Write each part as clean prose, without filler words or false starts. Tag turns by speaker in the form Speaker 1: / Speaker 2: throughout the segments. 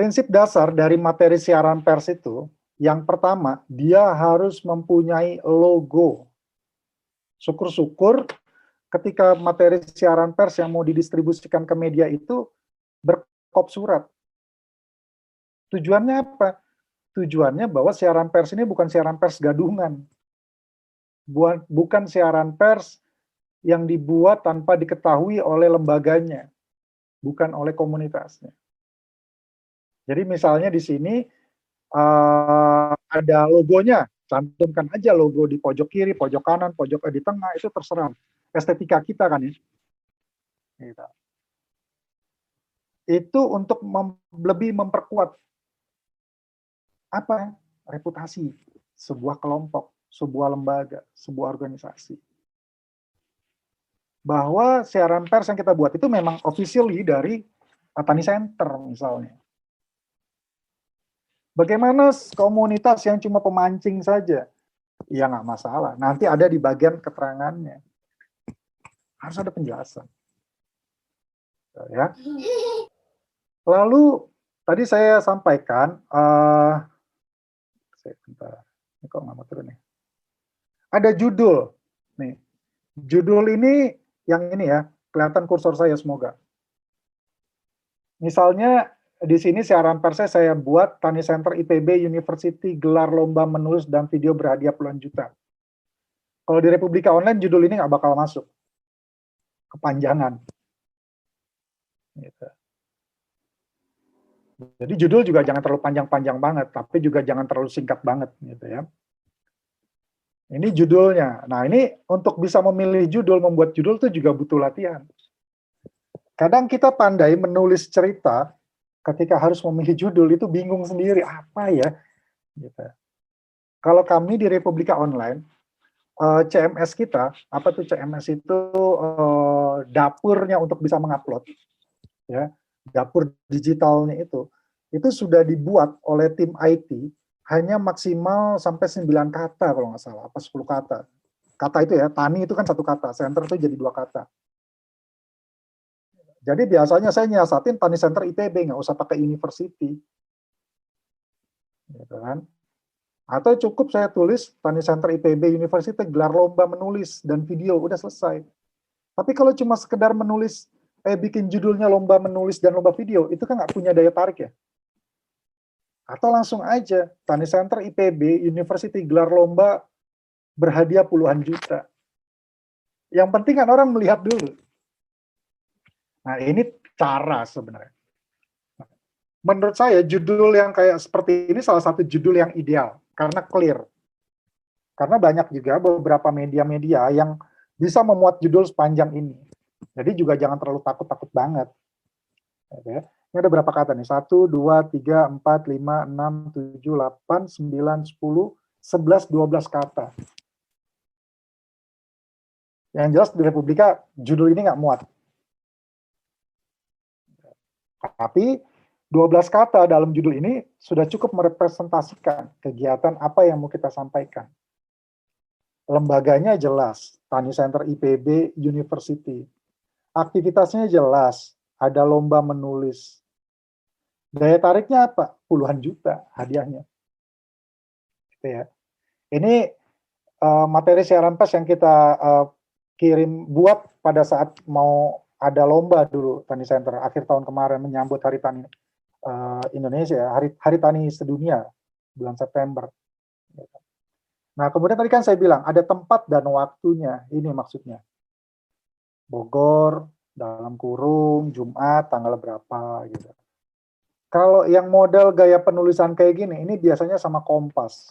Speaker 1: Prinsip dasar dari materi siaran pers itu, yang pertama, dia harus mempunyai logo. Syukur-syukur ketika materi siaran pers yang mau didistribusikan ke media itu berkop surat. Tujuannya apa? Tujuannya bahwa siaran pers ini bukan siaran pers gadungan. Bukan siaran pers yang dibuat tanpa diketahui oleh lembaganya, bukan oleh komunitasnya. Jadi misalnya di sini ada logonya, cantumkan aja logo di pojok kiri, pojok kanan, pojok di tengah, itu terserah. Estetika kita kan ya. Gitu. Itu untuk lebih memperkuat apa? Reputasi sebuah kelompok, sebuah lembaga, sebuah organisasi. Bahwa siaran pers yang kita buat itu memang officially dari Tani Center misalnya. Bagaimana komunitas yang cuma pemancing saja? Ya nggak masalah. Nanti ada di bagian keterangannya. Harus ada penjelasan. Ya. Lalu tadi saya sampaikan, ini kok nggak mau turun nih. Ada judul. Nih, judul ini yang ini ya, kelihatan kursor saya semoga. Misalnya di sini siaran persnya saya buat Tani Center IPB University gelar lomba menulis dan video berhadiah puluhan juta. Kalau di Republika Online judul ini nggak bakal masuk, kepanjangan. Gitu. Jadi judul juga jangan terlalu panjang-panjang banget, tapi juga jangan terlalu singkat banget, gitu ya. Ini judulnya. Nah ini untuk bisa memilih judul, membuat judul itu juga butuh latihan. Kadang kita pandai menulis cerita, ketika harus memilih judul itu bingung sendiri, apa ya? Gitu. Kalau kami di Republika Online, CMS kita, apa tuh CMS itu dapurnya untuk bisa mengupload, ya, dapur digitalnya itu sudah dibuat oleh tim IT hanya maksimal sampai 9 kata kalau nggak salah, apa 10 kata. Kata itu ya, tani itu kan 1 kata, center itu jadi 2 kata. Jadi biasanya saya nyiasatin Tani Center IPB, nggak usah pakai university. Gitu kan. Atau cukup saya tulis Tani Center IPB University gelar lomba menulis dan video, udah selesai. Tapi kalau cuma sekedar menulis, bikin judulnya lomba menulis dan lomba video, itu kan nggak punya daya tarik ya. Atau langsung aja, Tani Center IPB University gelar lomba berhadiah puluhan juta. Yang penting kan orang melihat dulu. Nah ini cara sebenarnya. Menurut saya judul yang kayak seperti ini salah satu judul yang ideal, karena clear. Karena banyak juga beberapa media-media yang bisa memuat judul sepanjang ini. Jadi juga jangan terlalu takut-takut banget. Oke. Ini ada berapa kata nih? 1, 2, 3, 4, 5, 6, 7, 8, 9, 10, 11, 12 kata. Yang jelas di Republika judul ini nggak muat. Tapi 12 kata dalam judul ini sudah cukup merepresentasikan kegiatan apa yang mau kita sampaikan. Lembaganya jelas, Tani Center IPB University. Aktivitasnya jelas, ada lomba menulis. Daya tariknya apa? Puluhan juta hadiahnya. Gitu ya. Ini materi siaran pers yang kita kirim buat pada saat mau ada lomba dulu Tani Center akhir tahun kemarin menyambut Hari Tani Indonesia, Hari Tani Sedunia bulan September. Nah kemudian tadi kan saya bilang ada tempat dan waktunya, ini maksudnya. Bogor, dalam kurung, Jumat, tanggal berapa gitu. Kalau yang model gaya penulisan kayak gini, ini biasanya sama Kompas.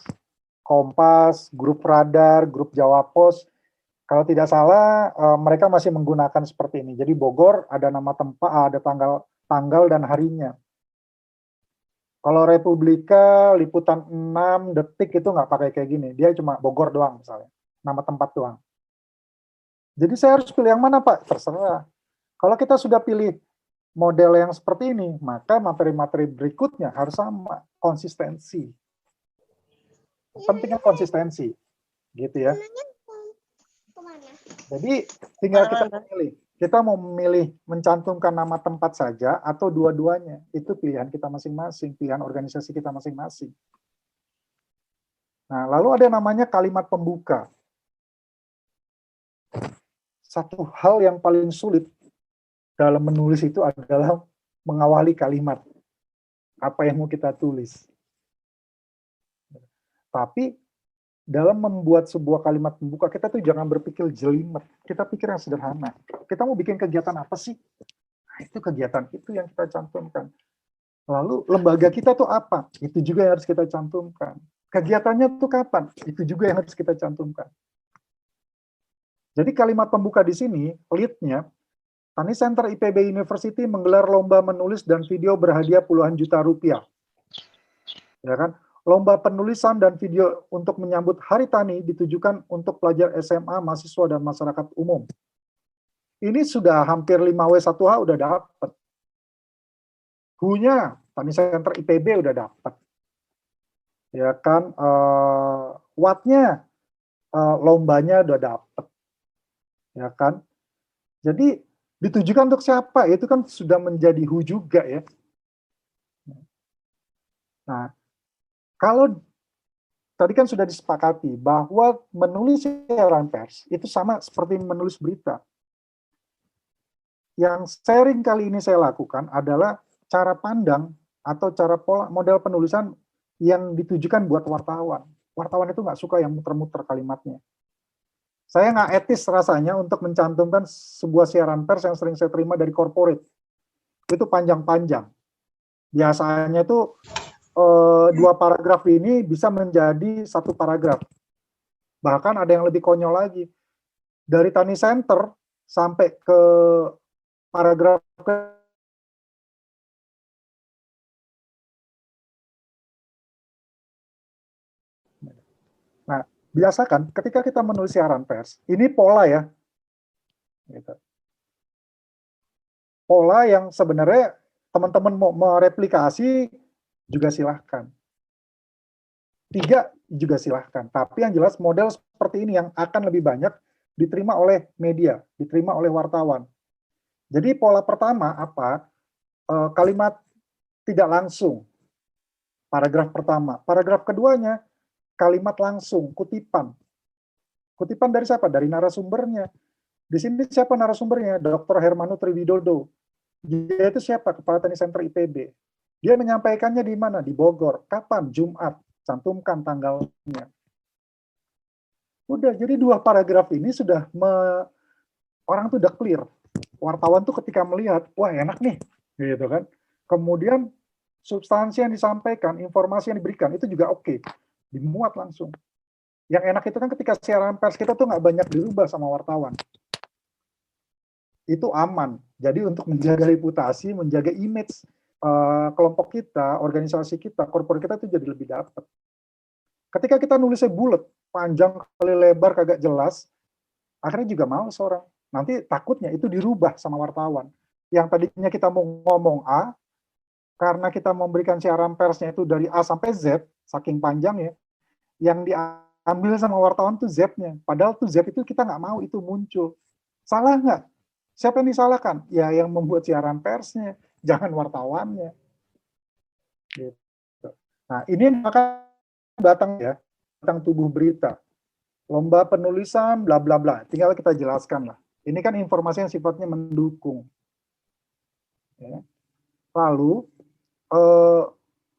Speaker 1: Kompas, grup Radar, grup Jawa Pos. Kalau tidak salah, mereka masih menggunakan seperti ini. Jadi Bogor ada nama tempat, ada tanggal dan harinya. Kalau Republika, liputan 6 detik itu nggak pakai kayak gini. Dia cuma Bogor doang misalnya. Nama tempat doang. Jadi saya harus pilih yang mana Pak? Terserah. Kalau kita sudah pilih model yang seperti ini, maka materi-materi berikutnya harus sama. Konsistensi. Pentingnya konsistensi. Gitu ya. Jadi tinggal kita pilih. Kita mau memilih mencantumkan nama tempat saja atau dua-duanya. Itu pilihan kita masing-masing, pilihan organisasi kita masing-masing. Nah, lalu ada namanya kalimat pembuka. Satu hal yang paling sulit dalam menulis itu adalah mengawali kalimat. Apa yang mau kita tulis. Tapi dalam membuat sebuah kalimat pembuka, kita tuh jangan berpikir jelimet. Kita pikir yang sederhana. Kita mau bikin kegiatan apa sih? Nah, itu kegiatan itu yang kita cantumkan. Lalu lembaga kita tuh apa? Itu juga yang harus kita cantumkan. Kegiatannya tuh kapan? Itu juga yang harus kita cantumkan. Jadi kalimat pembuka di sini, lead-nya, Tani Center IPB University menggelar lomba menulis dan video berhadiah puluhan juta rupiah. Ya kan? Lomba penulisan dan video untuk menyambut Hari Tani ditujukan untuk pelajar SMA, mahasiswa, dan masyarakat umum. Ini sudah hampir 5W1H udah dapat. Hu-nya Tani Center IPB udah dapat. Ya kan, Watt-nya lombanya udah dapat. Ya kan? Jadi ditujukan untuk siapa? Itu kan sudah menjadi Hu juga ya. Nah, kalau tadi kan sudah disepakati bahwa menulis siaran pers itu sama seperti menulis berita. Yang sering kali ini saya lakukan adalah cara pandang atau cara pola model penulisan yang ditujukan buat wartawan. Wartawan itu nggak suka yang muter-muter kalimatnya. Saya nggak etis rasanya untuk mencantumkan sebuah siaran pers yang sering saya terima dari corporate. Itu panjang-panjang. Biasanya itu 2 paragraf ini bisa menjadi 1 paragraf. Bahkan ada yang lebih konyol lagi. Dari Tani Center sampai ke paragraf ke Nah, biasakan ketika kita menulis siaran pers, ini pola ya. Gitu. Pola yang sebenarnya teman-teman mau mereplikasi juga silahkan. 3 juga silahkan. Tapi yang jelas model seperti ini yang akan lebih banyak diterima oleh media, diterima oleh wartawan. Jadi pola pertama apa? Kalimat tidak langsung. Paragraf pertama. Paragraf keduanya, kalimat langsung, kutipan. Kutipan dari siapa? Dari narasumbernya. Di sini siapa narasumbernya? Dr. Hermanu Triwidodo. Dia itu siapa? Kepala Tani Center IPB. Dia menyampaikannya di mana? Di Bogor. Kapan? Jumat. Cantumkan tanggalnya. Udah, jadi 2 paragraf ini sudah orang tuh udah clear. Wartawan tuh ketika melihat, wah enak nih, gitu kan. Kemudian substansi yang disampaikan, informasi yang diberikan itu juga oke, dimuat langsung. Yang enak itu kan ketika siaran pers kita tuh nggak banyak dirubah sama wartawan. Itu aman. Jadi untuk menjaga reputasi, menjaga image kelompok kita, organisasi kita, korporat kita itu jadi lebih dapat. Ketika kita nulisnya bulat, panjang kali lebar kagak jelas, akhirnya juga males orang. Nanti takutnya itu dirubah sama wartawan. Yang tadinya kita mau ngomong A, karena kita memberikan siaran persnya itu dari A sampai Z, saking panjangnya, yang diambil sama wartawan tuh Z-nya. Padahal tuh Z itu kita nggak mau itu muncul. Salah nggak? Siapa yang disalahkan? Ya yang membuat siaran persnya, jangan wartawannya. Gitu. Nah ini maka datang tubuh berita. Lomba penulisan, bla bla bla. Tinggal kita jelaskan lah. Ini kan informasi yang sifatnya mendukung. Ya. Lalu,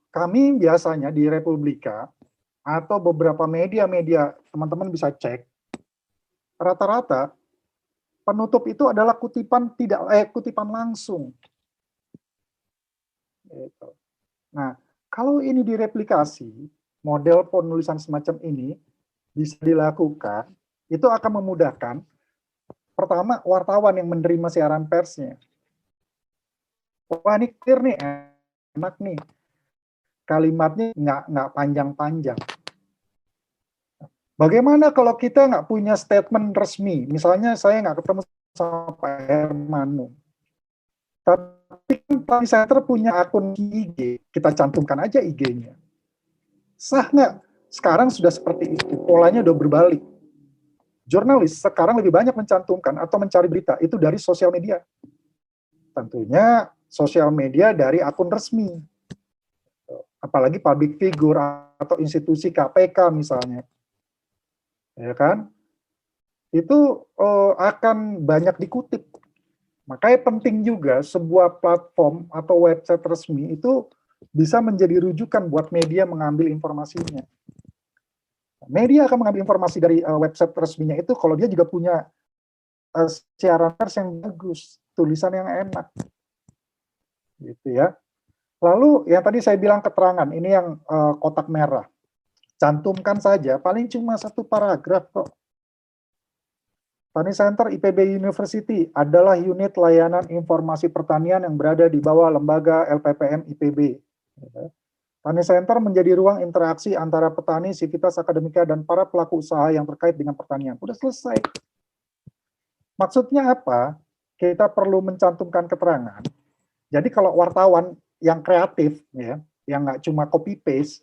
Speaker 1: kami biasanya di Republika, atau beberapa media-media, teman-teman bisa cek, rata-rata penutup itu adalah kutipan langsung. Gitu. Nah, kalau ini direplikasi, model penulisan semacam ini bisa dilakukan, itu akan memudahkan, pertama, wartawan yang menerima siaran persnya. Wah, ini clear nih, enak nih. Kalimatnya nggak panjang-panjang. Bagaimana kalau kita nggak punya statement resmi? Misalnya saya nggak ketemu sama Pak Hermanu. Tapi kan Tani Center punya akun IG, kita cantumkan aja IG-nya. Sah nggak? Sekarang sudah seperti itu, polanya udah berbalik. Jurnalis sekarang lebih banyak mencantumkan atau mencari berita itu dari sosial media. Tentunya sosial media dari akun resmi, apalagi public figure atau institusi KPK misalnya, ya kan? Itu akan banyak dikutip. Makanya penting juga sebuah platform atau website resmi itu bisa menjadi rujukan buat media mengambil informasinya. Media akan mengambil informasi dari website resminya itu kalau dia juga punya siaran pers yang bagus, tulisan yang enak, gitu ya. Lalu yang tadi saya bilang keterangan, ini yang kotak merah. Cantumkan saja, paling cuma 1 paragraf kok. Tani Center IPB University adalah unit layanan informasi pertanian yang berada di bawah lembaga LPPM IPB. Tani Center menjadi ruang interaksi antara petani, sivitas akademika, dan para pelaku usaha yang terkait dengan pertanian. Udah selesai. Maksudnya apa? Kita perlu mencantumkan keterangan. Jadi kalau wartawan yang kreatif, ya, yang nggak cuma copy-paste,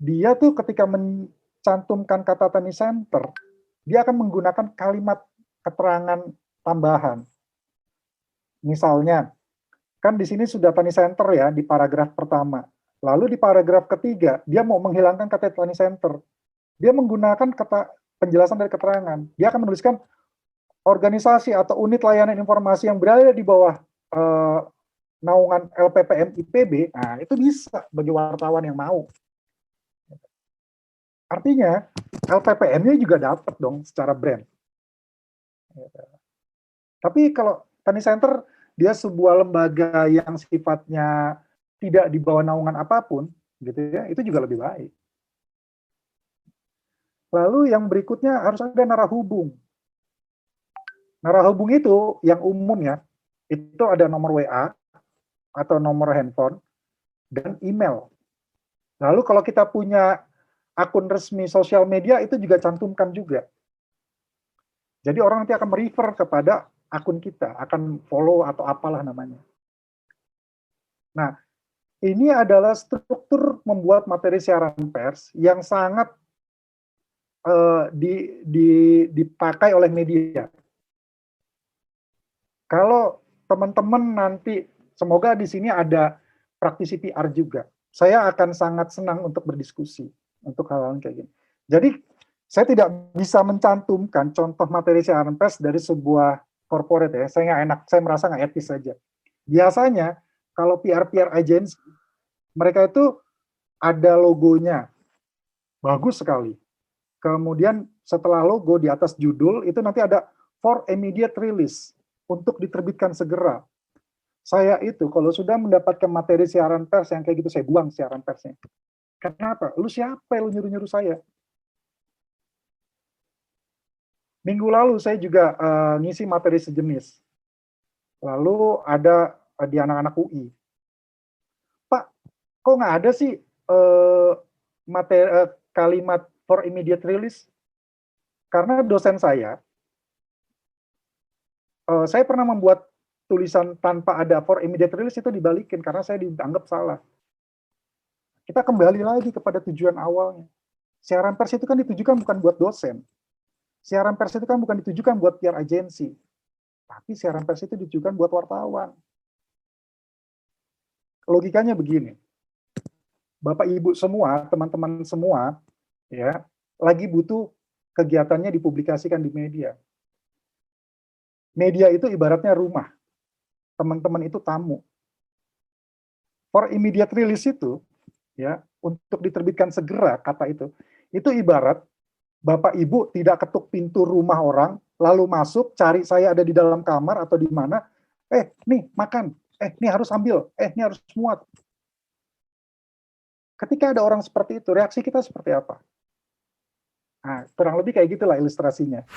Speaker 1: dia tuh ketika mencantumkan kata Tani Center, dia akan menggunakan kalimat keterangan tambahan. Misalnya, kan di sini sudah Tani Center ya, di paragraf pertama. Lalu di paragraf ketiga, dia mau menghilangkan kata Tani Center. Dia menggunakan kata penjelasan dari keterangan. Dia akan menuliskan organisasi atau unit layanan informasi yang berada di bawah naungan LPPM IPB. Nah, itu bisa bagi wartawan yang mau. Artinya, LPPM-nya juga dapat dong secara brand. Tapi kalau Tani Center, dia sebuah lembaga yang sifatnya tidak di bawah naungan apapun, gitu ya, itu juga lebih baik. Lalu yang berikutnya harus ada narahubung. Narahubung itu yang umum ya, itu ada nomor WA atau nomor handphone dan email. Lalu kalau kita punya akun resmi sosial media itu juga cantumkan juga. Jadi orang nanti akan merefer kepada akun kita, akan follow atau apalah namanya. Nah, ini adalah struktur membuat materi siaran pers yang sangat dipakai oleh media. Kalau teman-teman nanti, semoga di sini ada praktisi PR juga. Saya akan sangat senang untuk berdiskusi untuk hal-hal kayak gini. Jadi saya tidak bisa mencantumkan contoh materi siaran pers dari sebuah corporate ya. Saya nggak enak, saya merasa nggak etis saja. Biasanya kalau PR agency, mereka itu ada logonya, bagus sekali. Kemudian setelah logo di atas judul itu nanti ada for immediate release, untuk diterbitkan segera. Saya itu kalau sudah mendapatkan materi siaran pers yang kayak gitu, saya buang siaran persnya. Kenapa? Lu siapa lu nyuruh-nyuruh saya? Minggu lalu saya juga ngisi materi sejenis. Lalu ada di anak-anak UI. Pak, kok nggak ada sih materi kalimat for immediate release? Karena dosen saya pernah membuat tulisan tanpa ada for immediate release itu dibalikin karena saya dianggap salah. Kita kembali lagi kepada tujuan awalnya. Siaran pers itu kan ditujukan bukan buat dosen. Siaran pers itu kan bukan ditujukan buat PR agensi. Tapi siaran pers itu ditujukan buat wartawan. Logikanya begini. Bapak Ibu semua, teman-teman semua, ya, lagi butuh kegiatannya dipublikasikan di media. Media itu ibaratnya rumah. Teman-teman itu tamu. For immediate release itu, ya, untuk diterbitkan segera kata itu ibarat Bapak Ibu tidak ketuk pintu rumah orang, lalu masuk, cari saya ada di dalam kamar atau di mana, nih makan, nih harus ambil, nih harus muat. Ketika ada orang seperti itu, reaksi kita seperti apa? Nah, kurang lebih kayak gitulah ilustrasinya.